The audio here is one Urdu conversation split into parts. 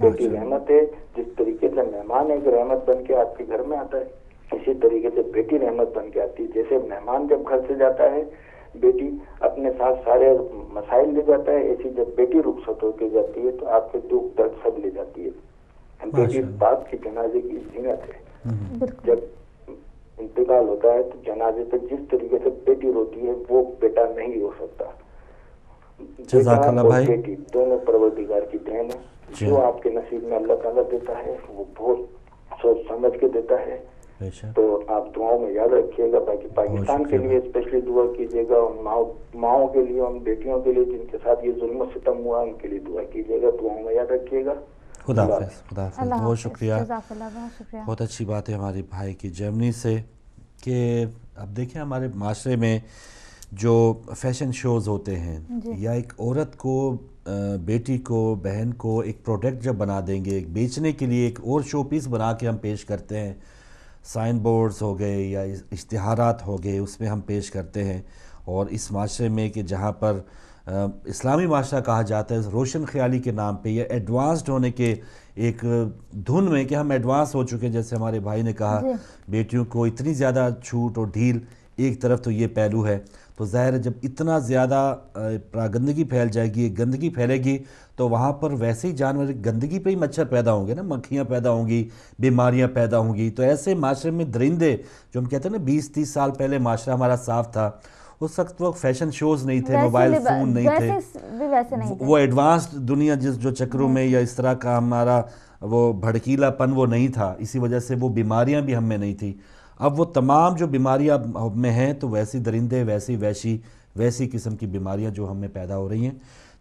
بیٹی رحمت ہے. جس طریقے سے مہمان ایک رحمت بن کے آپ کے گھر میں آتا ہے، اسی طریقے سے بیٹی رحمت بن کے آتی ہے. جیسے مہمان جب گھر سے جاتا ہے بیٹی اپنے ساتھ سارے مسائل لے جاتا ہے، ایسی جب بیٹی رخصت ہو کے جاتی ہے تو آپ کے دکھ درد سب لے جاتی ہے. بیٹی باپ کی جنازے کی زینت ہے. جب انتقال ہوتا ہے تو جنازے پہ جس طریقے سے بیٹی روتی ہے وہ بیٹا نہیں رو سکتا. بیٹا اور بیٹی دونوں پروردگار کی دین ہے. جو آپ کے نصیب میں اللہ تعالیٰ دیتا ہے وہ بہت سوچ سمجھ کے دیتا ہے. تو آپ دعاؤں میں یاد رکھیے گا. باقی پاکستان کے لیے اسپیشلی دعا کیجیے گا، ان ماؤں کے لیے، ان بیٹیوں کے لیے جن کے ساتھ یہ ظلم و ستم ہوا ان کے لیے دعا کیجیے گا. دعاؤں میں یاد رکھیے گا. خدا حافظ. خدا حافظ. بہت شکریہ. بہت اچھی بات ہے ہمارے بھائی کی جرمنی سے کہ اب دیکھیں ہمارے معاشرے میں جو فیشن شوز ہوتے ہیں یا ایک عورت کو، بیٹی کو، بہن کو ایک پروڈکٹ جب بنا دیں گے، ایک بیچنے کے لیے ایک اور شو پیس بنا کے ہم پیش کرتے ہیں، سائن بورڈز ہو گئے یا اشتہارات ہو گئے اس میں ہم پیش کرتے ہیں. اور اس معاشرے میں کہ جہاں پر اسلامی معاشرہ کہا جاتا ہے، روشن خیالی کے نام پہ یا ایڈوانسڈ ہونے کے ایک دھن میں کہ ہم ایڈوانس ہو چکے، جیسے ہمارے بھائی نے کہا بیٹیوں کو اتنی زیادہ چھوٹ اور ڈھیل، ایک طرف تو یہ پہلو ہے. تو ظاہر ہے جب اتنا زیادہ گندگی پھیل جائے گی، گندگی پھیلے گی تو وہاں پر ویسے ہی جانور گندگی پہ ہی مچھر پیدا ہوں گے نا، مکھیاں پیدا ہوں گی، بیماریاں پیدا ہوں گی. تو ایسے معاشرے میں درندے جو ہم کہتے ہیں نا 20-30 سال پہلے معاشرہ ہمارا صاف تھا، اس وقت وہ فیشن شوز نہیں تھے، موبائل فون نہیں تھے، وہ ایڈوانسڈ دنیا جو چکروں میں یا اس طرح کا ہمارا وہ بھڑکیلا پن وہ نہیں تھا، اسی وجہ سے وہ بیماریاں بھی ہم میں نہیں تھی. اب وہ تمام جو بیماریاں میں ہیں تو ویسی درندے، ویسی قسم کی بیماریاں جو ہم میں پیدا ہو رہی ہیں.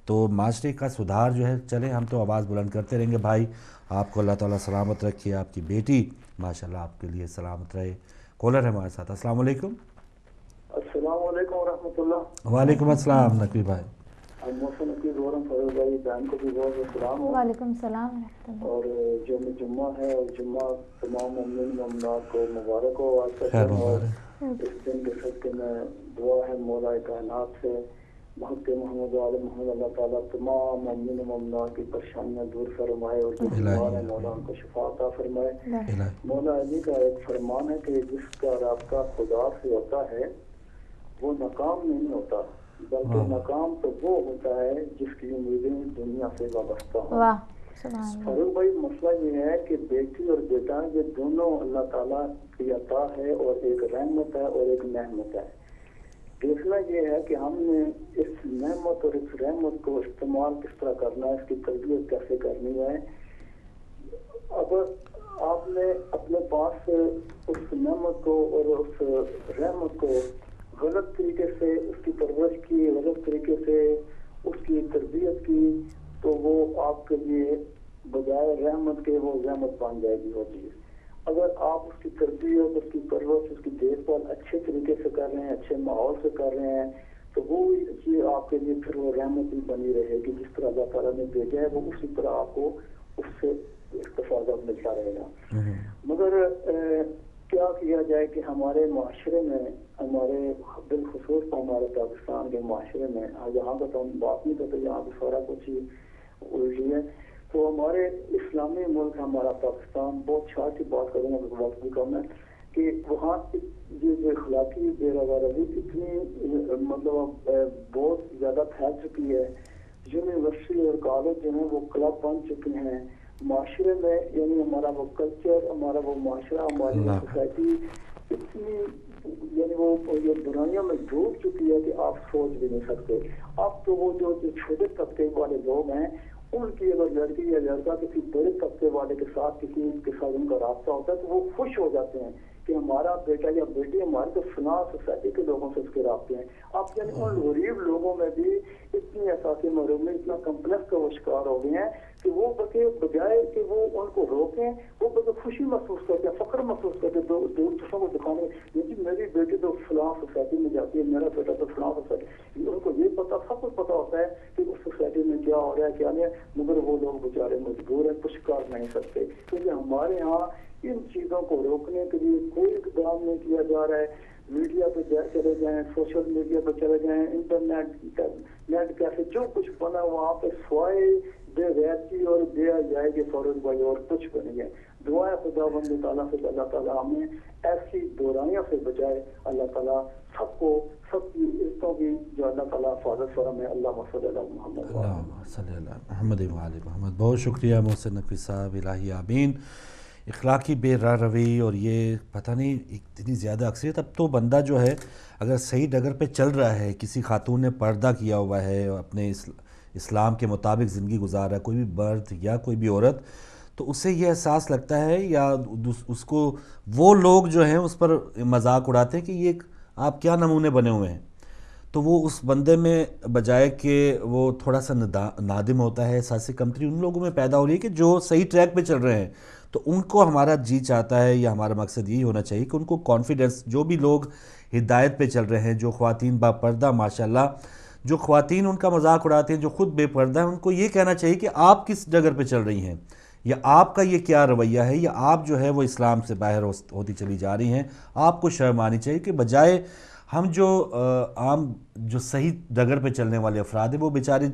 تو معاشرے کا سدھار جو ہے، چلے ہم تو آواز بلند کرتے رہیں گے. بھائی آپ کو اللہ تعالیٰ سلامت رکھے، آپ کی بیٹی ماشاءاللہ آپ کے لیے سلامت رہے. کالر ہے ہمارے ساتھ. السلام علیکم. السلام علیکم ورحمۃ اللہ. وعلیکم السلام نقوی بھائی. وعلیکم السلام. اور جو جمعہ ہے اور جمعہ تمام مومنین مومنات کو مبارک ہو. آج کا دن اور اس دن کے صدقے میں دعا ہے مولا کائنات سے محمد محمد علیہ محمد اللہ تعالیٰ تمام مومنین مومنات کی پریشانیاں دور فرمائے اور جو بیمار ہیں مولا ان کو شفا عطا فرمائے. مولا علی کا ایک فرمان ہے کہ جس کا رابطہ خدا سے ہوتا ہے وہ ناکام نہیں ہوتا، بلکہ ناکام تو وہ ہوتا ہے جس کی امیدیں دنیا سے وابستہ ہوں. فاروق بھائی مسئلہ یہ ہے کہ بیٹی اور بیٹا یہ دونوں اللہ تعالیٰ کی عطا ہے اور ایک رحمت ہے اور ایک نعمت ہے. دیکھنا یہ ہے کہ ہم نے اس نعمت اور اس رحمت کو استعمال کس طرح کرنا ہے، اس کی تربیت کیسے کرنی ہے. اگر آپ نے اپنے پاس اس نعمت کو اور اس رحمت کو غلط طریقے سے اس کی پرورش کی، غلط طریقے سے اس کی تربیت کی تو وہ آپ کے لیے بجائے رحمت کے وہ رحمت بن جائے گی وہ چیز. اگر آپ اس کی تربیت، اس کی پرورش، اس کی دیکھ بھال اچھے طریقے سے کر رہے ہیں، اچھے ماحول سے کر رہے ہیں تو وہ چیز آپ کے لیے پھر وہ رحمت ہی بنی رہے گی. جس طرح اللہ تعالیٰ نے بھیجا ہے وہ اسی طرح آپ کو اس سے استفادہ ملتا رہے گا. مگر کیا کیا جائے کہ ہمارے معاشرے میں، ہمارے بالخصوص ہمارے پاکستان کے معاشرے میں، یہاں کا تو ہم بات نہیں کرتے، یہاں پہ سارا کچھ ہی الٹی ہے. تو ہمارے اسلامی ملک ہمارا پاکستان، بہت چھاٹی بات کروں گا وقت بھی کم ہے، کہ وہاں یہ اخلاقی بے روی اتنی مطلب بہت زیادہ پھیل چکی ہے. یونیورسٹی اور کالج جو ہیں وہ کلب بن چکے ہیں معاشرے میں. یعنی ہمارا وہ کلچر، ہمارا وہ معاشرہ، ہماری وہ سوسائٹی اتنی یعنی وہ یہ برائیوں میں ڈوب چکی ہے کہ آپ سوچ بھی نہیں سکتے. اب تو وہ جو چھوٹے طبقے والے لوگ ہیں ان کی اگر لڑکی یا لڑکا کسی بڑے طبقے والے کے ساتھ کسی کے ساتھ ان کا رابطہ ہوتا ہے تو وہ خوش ہو جاتے ہیں کہ ہمارا بیٹا یا بیٹی ہماری تو فلاں سوسائٹی کے لوگوں سے اس کے رابطے ہیں. اب یعنی ان غریب لوگوں میں بھی اتنی احساسی محرومی میں اتنا کمپلیکس کا وہ شکار ہو گئے ہیں کہ وہ بجائے کہ وہ ان کو روکیں وہ خوشی محسوس کرتے ہیں، فخر محسوس کرتے ہیں دوسروں کو دکھانے کہ میری بیٹی تو فلاں سوسائٹی میں جاتی ہے، میرا بیٹا تو فلاں سوسائٹی. ان کو یہ پتا، سب کچھ پتا ہوتا ہے کہ اس سوسائٹی میں کیا ہو رہا ہے کیا نہیں ہے، مگر وہ لوگ بیچارے مجبور ہیں، کچھ کر نہیں سکتے. کیونکہ ہمارے ہاں ان چیزوں کو روکنے کے لیے کوئی اقدام نہیں کیا جا رہا ہے. میڈیا پہ چلے جائیں، سوشل میڈیا پہ چلے جائیں، انٹرنیٹ نیٹ کیفے جو کچھ بنا وہاں پہ سوائے بے غیرتی اور بے حیائی کے فوراً بھائی اور کچھ بھی نہیں ہے. دعا ہے خداوند تعالیٰ سے اللہ تعالیٰ ہمیں ایسی دورانیوں سے بچائے. اللہ تعالیٰ سب کو سب کی عزتوں کی جو اللہ تعالیٰ حفاظت فرمائے. اللہ صلی اللہ محمد اللہم صلی اللہ محمد و آل محمد. بہت شکریہ محسن نقوی صاحب. الہی آمین. اخلاقی بے راہ روی اور یہ پتہ نہیں اتنی زیادہ اکثریت. اب تو بندہ جو ہے اگر صحیح ڈگر پہ چل رہا ہے, کسی خاتون نے پردہ کیا ہوا ہے, اپنے اسلام کے مطابق زندگی گزار رہا ہے, کوئی بھی مرد یا کوئی بھی عورت, تو اسے یہ احساس لگتا ہے یا اس کو وہ لوگ جو ہیں اس پر مذاق اڑاتے ہیں کہ یہ آپ کیا نمونے بنے ہوئے ہیں, تو وہ اس بندے میں بجائے کہ وہ تھوڑا سا نادم ہوتا ہے, احساس کمتری ان لوگوں میں پیدا ہو رہی ہے کہ جو صحیح ٹریک پہ چل رہے ہیں. تو ان کو ہمارا جی چاہتا ہے یا ہمارا مقصد یہی ہونا چاہیے کہ ان کو کانفیڈنس, جو بھی لوگ ہدایت پہ چل رہے ہیں, جو خواتین با پردہ ماشاءاللہ, جو خواتین ان کا مذاق اڑاتے ہیں, جو خود بے پردہ ہیں, ان کو یہ کہنا چاہیے کہ آپ کس ڈگر پہ چل رہی ہیں, یا آپ کا یہ کیا رویہ ہے, یا آپ جو ہے وہ اسلام سے باہر ہوتی چلی جا رہی ہیں. آپ کو شرم آنی چاہیے کہ بجائے ہم جو عام جو صحیح ڈگر پہ چلنے والے افراد ہیں وہ بیچارے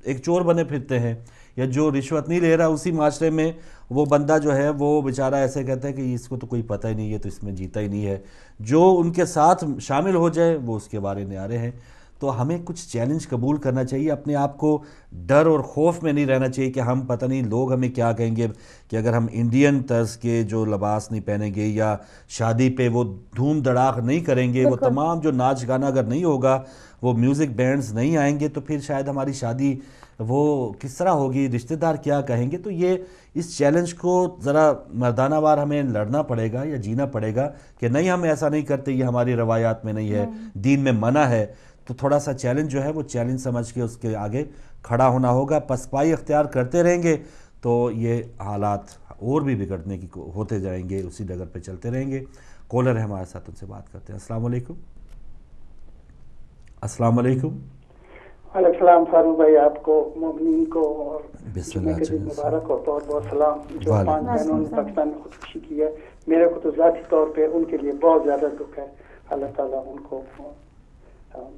ایک چور بنے پھرتے ہیں, یا جو رشوت نہیں لے رہا اسی معاشرے میں وہ بندہ جو ہے وہ بیچارہ ایسے کہتا ہے کہ اس کو تو کوئی پتہ ہی نہیں ہے, تو اس میں جیتا ہی نہیں ہے. جو ان کے ساتھ شامل ہو جائے وہ اس کے بارے نعرے ہیں. تو ہمیں کچھ چیلنج قبول کرنا چاہیے, اپنے آپ کو ڈر اور خوف میں نہیں رہنا چاہیے کہ ہم پتہ نہیں لوگ ہمیں کیا کہیں گے, کہ اگر ہم انڈین طرز کے جو لباس نہیں پہنیں گے, یا شادی پہ وہ دھوم دھڑاک نہیں کریں گے, وہ تمام جو ناچ گانا اگر نہیں ہوگا, وہ میوزک بینڈز نہیں آئیں گے, تو پھر شاید ہماری شادی وہ کس طرح ہوگی, رشتہ دار کیا کہیں گے. تو یہ اس چیلنج کو ذرا مردانہ وار ہمیں لڑنا پڑے گا یا جینا پڑے گا کہ نہیں ہم ایسا نہیں کرتے, یہ ہماری روایات میں نہیں ہے, دین میں منع ہے. تو تھوڑا سا چیلنج جو ہے وہ چیلنج سمجھ کے اس کے آگے کھڑا ہونا ہوگا. پسپائی اختیار کرتے رہیں گے تو یہ حالات اور بھی بگڑنے کی ہوتے جائیں گے, اسی ڈگر پہ چلتے رہیں گے. کالر ہے ہمارے ساتھ, ان سے بات کرتے ہیں. السلام علیکم. السلام علیکم. علیکم السلام فاروق بھائی, آپ کو مومنین کو اور بسم اللہ جمعے مبارک اور بہت بہت سلام. جو 5 بہنوں نے پاکستان میں خودکشی کی ہے, میرے کو تو ذاتی طور پہ ان کے لیے بہت زیادہ دکھ ہے. اللہ تعالیٰ ان کو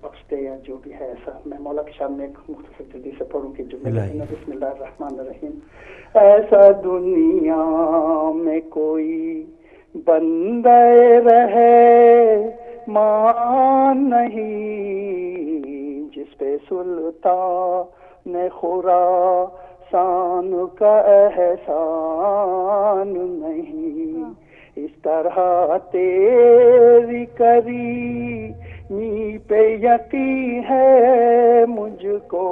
بخش دے یا جو بھی ہے ایسا. میں مولا کے سامنے ایک مختصر جلدی سے پڑھوں کہ جو بسم اللہ الرحمن الرحیم. ایسا دنیا میں کوئی بندے رہے مان نہیں, جس پہ سلطان خراسان کا احسان نہیں. اس طرح تیری کریمی پہ یقین ہے مجھ کو,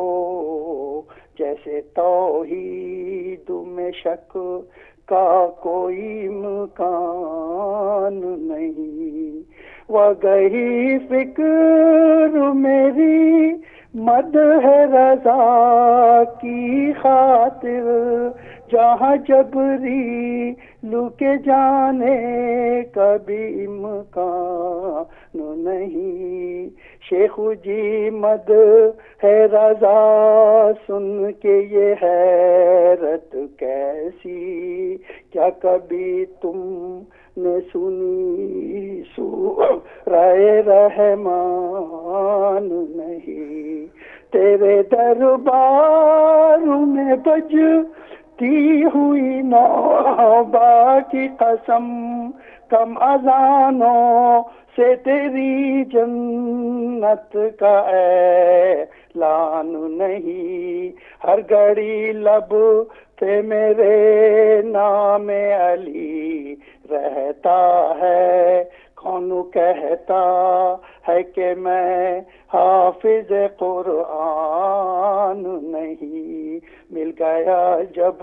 جیسے توحید میں شک کا کوئی امکان نہیں. وگہی فکر میری مدح رضا کی خاطر, جہاں جبری لکے جانے کبھی امکان نہیں. شیخ جی مدح رضا سن کے یہ حیرت کیسی, کیا کبھی تم نے سنی سورہ رحمان نہیں. تیرے دربار میں بجتی ہوئی نوبہ کی قسم, کم اذانوں سے تیری جنت کا اعلان نہیں. ہر گھڑی لب پہ میرے نام علی رہتا ہے, کون کہتا ہے کہ میں حافظ قرآن نہیں. مل گیا جب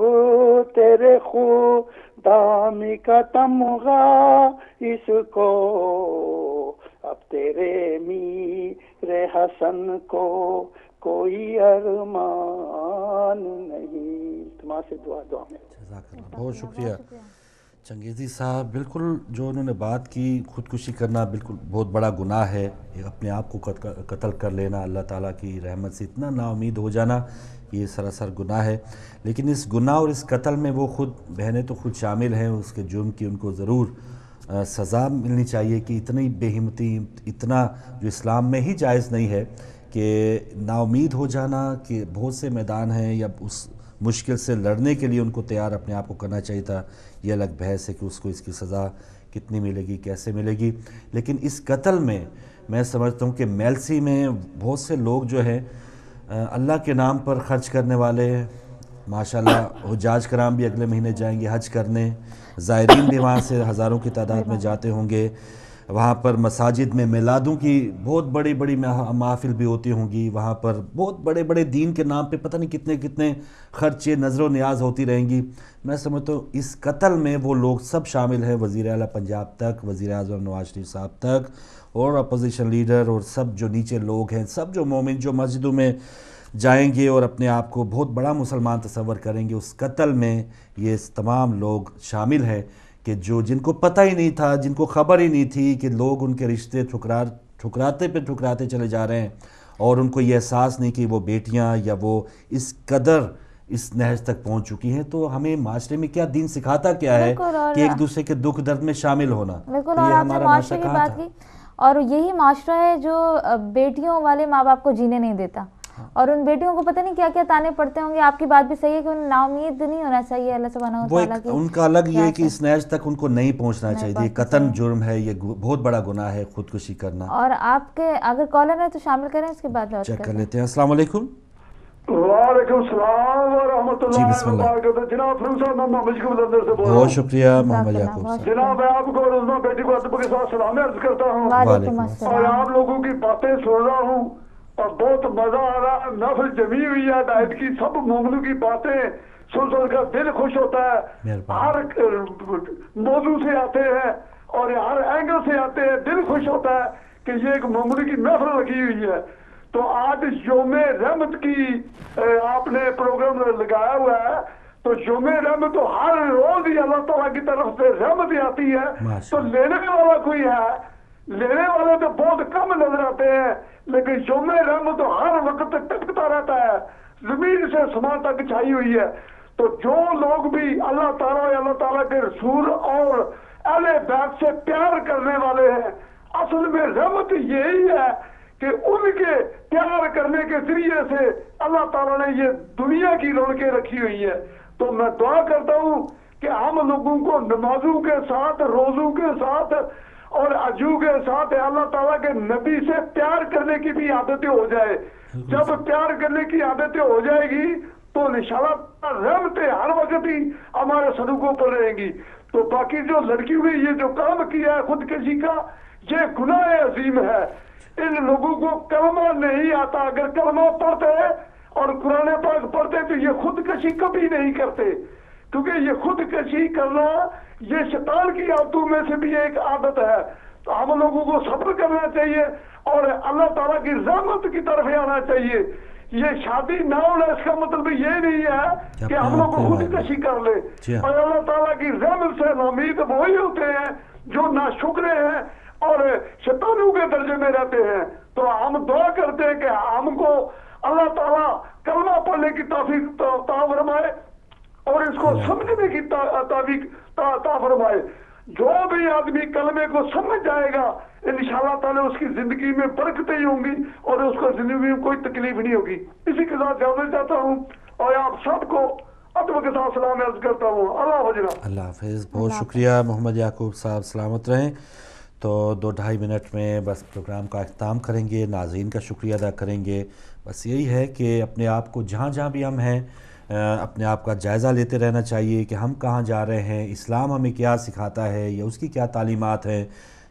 تیرے خدامی کا تمغہ اس کو, اب تیرے میرے حسن کو کوئی ارمان نہیں. تمہاں سے دعا میں. بہت شکریہ چنگیزی صاحب. بالکل جو انہوں نے بات کی, خودکشی کرنا بالکل بہت بڑا گناہ ہے, اپنے آپ کو قتل کر لینا, اللہ تعالیٰ کی رحمت سے اتنا نا امید ہو جانا, یہ سراسر گناہ ہے. لیکن اس گناہ اور اس قتل میں وہ خود بہنیں تو خود شامل ہیں, اس کے جرم کی ان کو ضرور سزا ملنی چاہیے کہ اتنی بے ہمتی, اتنا جو اسلام میں ہی جائز نہیں ہے کہ نا امید ہو جانا. کہ بہت سے میدان ہیں یا اس مشکل سے لڑنے کے لیے ان کو تیار اپنے آپ کو کرنا چاہیے تھا. یہ الگ بحث ہے کہ اس کو اس کی سزا کتنی ملے گی, کیسے ملے گی. لیکن اس قتل میں سمجھتا ہوں کہ میلسی میں بہت سے لوگ جو ہے اللہ کے نام پر خرچ کرنے والے, ماشاءاللہ حجاج کرام بھی اگلے مہینے جائیں گے حج کرنے, زائرین بھی وہاں سے ہزاروں کی تعداد میں جاتے ہوں گے. وہاں پر مساجد میں میلادوں کی بہت بڑی بڑی محافل بھی ہوتی ہوں گی. وہاں پر بہت بڑے بڑے دین کے نام پہ پتہ نہیں کتنے کتنے خرچے, نظر و نیاز ہوتی رہیں گی. میں سمجھتا ہوں اس قتل میں وہ لوگ سب شامل ہیں, وزیر اعلیٰ پنجاب تک, وزیر اعظم نواز شریف صاحب تک, اور اپوزیشن لیڈر, اور سب جو نیچے لوگ ہیں, سب جو مومن جو مسجدوں میں جائیں گے اور اپنے آپ کو بہت بڑا مسلمان تصور کریں گے. اس قتل میں یہ تمام لوگ شامل ہیں کہ جن کو پتہ ہی نہیں تھا, جن کو خبر ہی نہیں تھی کہ لوگ ان کے رشتے ٹھکراتے چلے جا رہے ہیں, اور ان کو یہ احساس نہیں کہ وہ بیٹیاں یا وہ اس قدر اس نہج تک پہنچ چکی ہیں. تو ہمیں معاشرے میں کیا دین سکھاتا کیا ہے کہ ایک دوسرے کے دکھ درد میں شامل ہونا. بالکل, اور آپ نے معاشرے کی بات کی, اور یہی معاشرہ ہے جو بیٹیوں والے ماں باپ کو جینے نہیں دیتا, اور ان بیٹیوں کو پتہ نہیں کیا کیا تانے پڑتے ہوں گے. آپ کی بات بھی صحیح ہے کہ ان نا امید نہیں ہونا چاہیے اللہ سبحانہ و تعالیٰ کی. ان کا الگ یہ ہے کہ اس نہج تک ان کو نہیں پہنچنا چاہیے. یہ قطعاً جرم ہے, یہ بہت بڑا گناہ ہے خودکشی کرنا. اور آپ کے اگر کالر ہے تو شامل کریں, اس کے بعد چیک کر لیتے ہیں. السلام علیکم. وعلیکم السلام ورحمۃ اللہ وبرکاتہ. جناب فروغ صاحب, میں محمد شکیب سے بول رہا ہوں. بہت شکریہ محمد یعقوب صاحب. جناب میں آپ کو اور عظمیٰ بیٹی کو ادب کے ساتھ سلام عرض کرتا ہوں, اور آپ لوگوں کی باتیں سن رہا ہوں اور بہت مزہ آ رہا ہے. محفل جمی ہوئی ہے ہدایت کی, سب مومنوں کی باتیں سن کر دل خوش ہوتا ہے. ہر موضوع سے آتے ہیں اور ہر اینگل سے آتے ہیں, دل خوش ہوتا ہے کہ یہ ایک مومنوں کی محفل لگی ہوئی ہے. تو آج یوم رحمت کی آپ نے پروگرام لگایا ہوا ہے, تو یوم رحمت تو ہر روز ہی اللہ تعالیٰ کی طرف سے رحمت آتی ہے. تو لینے والا کوئی ہے, لینے والے تو بہت کم نظر آتے ہیں, لیکن یوم رحمت تو ہر وقت ٹپکتا رہتا ہے, زمین سے سمان تک چھائی ہوئی ہے. تو جو لوگ بھی اللہ تعالیٰ کے رسول اور اہل بیت سے پیار کرنے والے ہیں, اصل میں رحمت یہی ہے کہ ان کے پیار کرنے کے ذریعے سے اللہ تعالیٰ نے یہ دنیا کی رونقیں رکھی ہوئی ہے. تو میں دعا کرتا ہوں کہ ہم لوگوں کو نمازوں کے ساتھ, روزوں کے ساتھ اور عجو کے ساتھ اللہ تعالیٰ کے نبی سے پیار کرنے کی بھی عادتیں ہو جائے. جب پیار کرنے کی عادتیں ہو جائے گی تو انشاءاللہ رحمتیں ہر وقت ہی ہمارے سڑکوں پر رہیں گی. تو باقی جو لڑکیوں نے یہ جو کام کیا ہے خودکشی کا, یہ گناہ عظیم ہے. ان لوگوں کو کلمہ نہیں آتا. اگر کلمہ پڑھتے اور قرآن پاک پڑھتے تو یہ خودکشی کبھی نہیں کرتے, کیونکہ یہ خودکشی کرنا یہ شیطان کی عادتوں میں سے بھی ایک عادت ہے. تو ہم لوگوں کو صبر کرنا چاہیے اور اللہ تعالیٰ کی رحمت کی طرف آنا چاہیے. یہ شادی نہ ہونا اس کا مطلب یہ نہیں ہے کہ ہم لوگ خودکشی کر لیں. اور اللہ تعالیٰ کی رحمت سے ناامید وہی ہوتے ہیں جو ناشکرے ہیں اور شیطانوں کے درجے میں رہتے ہیں. تو ہم دعا کرتے ہیں کہ ہم کو اللہ تعالیٰ کلمہ پڑھنے کی توفیق عطا فرمائے اور اس کو سمجھنے کی توفیق عطا فرمائے. جو بھی آدمی کلمے کو سمجھ جائے گا انشاءاللہ تعالیٰ اس کی زندگی میں برکتیں ہی ہوں گی اور اس کو زندگی میں کوئی تکلیف نہیں ہوگی. اسی کے ساتھ جانا چاہتا ہوں اور آپ سب کو ادب کے ساتھ سلام عرض کرتا ہوں. اللہ حافظ. اللہ حافظ. بہت شکریہ محمد یعقوب صاحب, سلامت رہیں. تو 2-2.5 منٹ میں بس پروگرام کا اختتام کریں گے. ناظرین کا شکریہ ادا کریں گے. بس یہی ہے کہ اپنے آپ کو جہاں جہاں بھی ہم ہیں اپنے آپ کا جائزہ لیتے رہنا چاہیے کہ ہم کہاں جا رہے ہیں, اسلام ہمیں کیا سکھاتا ہے یا اس کی کیا تعلیمات ہیں.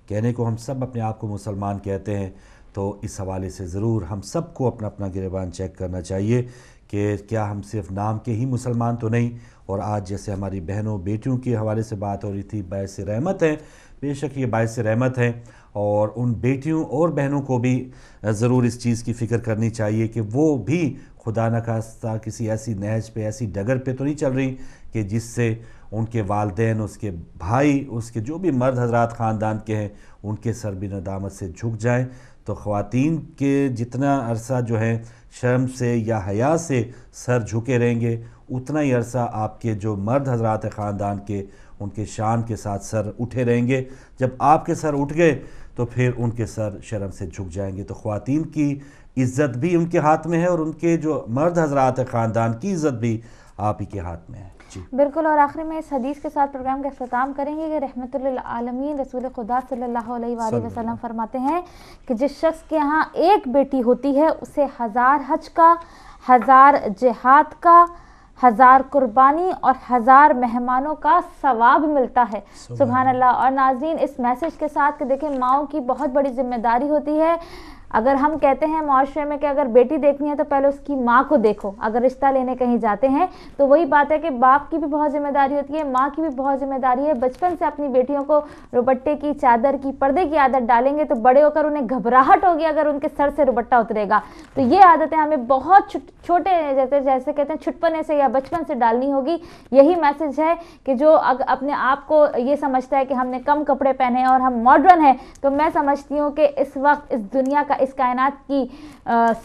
کہنے کو ہم سب اپنے آپ کو مسلمان کہتے ہیں, تو اس حوالے سے ضرور ہم سب کو اپنا اپنا گریبان چیک کرنا چاہیے کہ کیا ہم صرف نام کے ہی مسلمان تو نہیں. اور آج جیسے ہماری بہنوں بیٹیوں کے حوالے سے بات ہو رہی تھی, باعث رحمت ہے, بے شک یہ باعث رحمت ہے, اور ان بیٹیوں اور بہنوں کو بھی ضرور اس چیز کی فکر کرنی چاہیے کہ وہ بھی خدا نخواستہ کسی ایسی نہج پہ, ایسی ڈگر پہ تو نہیں چل رہی کہ جس سے ان کے والدین, اس کے بھائی, اس کے جو بھی مرد حضرات خاندان کے ہیں ان کے سر بھی ندامت سے جھک جائیں. تو خواتین کے جتنا عرصہ جو ہے شرم سے یا حیا سے سر جھکے رہیں گے, اتنا ہی عرصہ آپ کے جو مرد حضرات خاندان کے ان کے شان کے ساتھ سر اٹھے رہیں گے. جب آپ کے سر اٹھ گئے تو پھر ان کے سر شرم سے جھک جائیں گے. تو خواتین کی عزت بھی ان کے ہاتھ میں ہے اور ان کے جو مرد حضرات خاندان کی عزت بھی آپ ہی کے ہاتھ میں ہے. جی بالکل. اور آخری میں اس حدیث کے ساتھ پروگرام کا اختتام کریں گے کہ رحمت للعالمین رسول خدا صلی اللہ علیہ وآلہ وسلم فرماتے ہیں کہ جس شخص کے یہاں ایک بیٹی ہوتی ہے اسے 1000 حج کا، 1000 جہاد کا، 1000 قربانی اور 1000 مہمانوں کا ثواب ملتا ہے. سبحان اللہ. اور ناظرین اس میسج کے ساتھ کہ دیکھیں ماؤں کی بہت بڑی ذمہ داری ہوتی ہے. اگر ہم کہتے ہیں معاشرے میں کہ اگر بیٹی دیکھنی ہے تو پہلے اس کی ماں کو دیکھو، اگر رشتہ لینے کہیں جاتے ہیں تو وہی بات ہے کہ باپ کی بھی بہت ذمہ داری ہوتی ہے، ماں کی بھی بہت ذمہ داری ہے. بچپن سے اپنی بیٹیوں کو دوپٹے کی، چادر کی، پردے کی عادت ڈالیں گے تو بڑے ہو کر انہیں گھبراہٹ ہوگی اگر ان کے سر سے دوپٹہ اترے گا. تو یہ عادتیں ہمیں بہت چھوٹے جیسے کہتے ہیں چھٹپنے سے یا بچپن سے ڈالنی ہوگی. یہی میسج ہے کہ جو اپنے آپ کو یہ سمجھتا ہے کہ ہم نے کم کپڑے پہنے اور ہم ماڈرن ہیں، تو میں سمجھتی ہوں کہ اس وقت اس دنیا کا، اس کائنات کی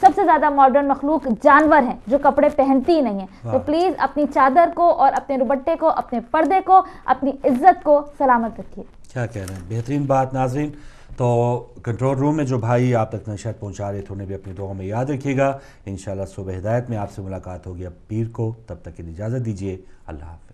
سب سے زیادہ ماڈرن مخلوق جانور ہیں جو کپڑے پہنتی ہی نہیں ہیں. تو پلیز اپنی چادر کو اور اپنے دوپٹے کو، اپنے پردے کو، اپنی عزت کو سلامت رکھیے. کیا کہہ رہے ہیں، بہترین بات. ناظرین تو کنٹرول روم میں جو بھائی آپ تک نشریات پہنچا رہے تھے انہیں بھی اپنی دعاؤں میں یاد رکھیے گا. انشاءاللہ صبح ہدایت میں آپ سے ملاقات ہوگی اب پیر کو. تب تک کے لیے اجازت دیجیے. اللہ حافظ.